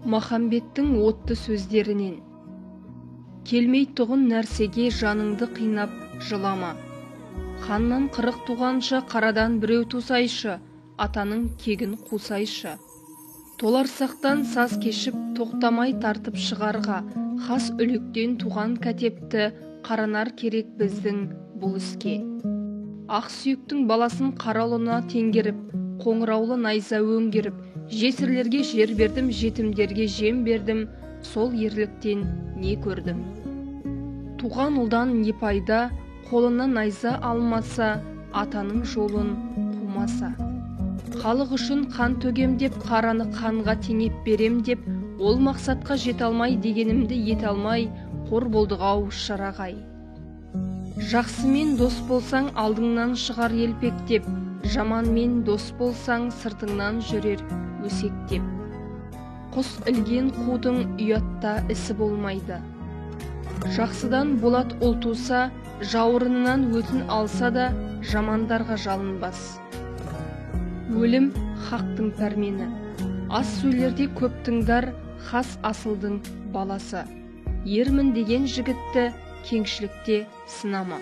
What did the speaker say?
Махамбеттің отты сөздерінен. Келмей тұғын нәрсеге жаныңды қинап жылама. Ханнан 40 туғанша қарадан біреу тусайшы, атаның кегін қусайшы. Толарсақтан саз кешіп тоқтамай тартып шығарға, хас үліктен туған кәтепті қаранар керек біздің бұл іске. Ақ сүйектің баласын қаралына теңгеріп, қоңыраулы найза өңгеріп, жесірлерге жер бердім, жетімдерге жем бердім, сол ерліктен не көрдім. Туған ұлдан не пайда, қолына найза алмаса, атаның жолын қумаса. Халық үшін қан төгем деп, қараны қанға теңеп берем деп, ол мақсатқа жет алмай дегенімді ет алмай, қор болдық-ау шарағай. Жақсымен дос болсаң алдыңнан шығар елпектеп, жаманмен дос болсаң сыртыңнан жүрер өсектеп. Құс ілген қудың ұятта ісі болмайды. Жақсыдан болат ұл туса, жауырынынан өтін алса да, жамандарға жалынбас. Өлім хақтың пәрмені. Аз сөйлерде көп тыңдар, хас асылдың баласы. Ермін деген жігітті кеңшілікте сынама.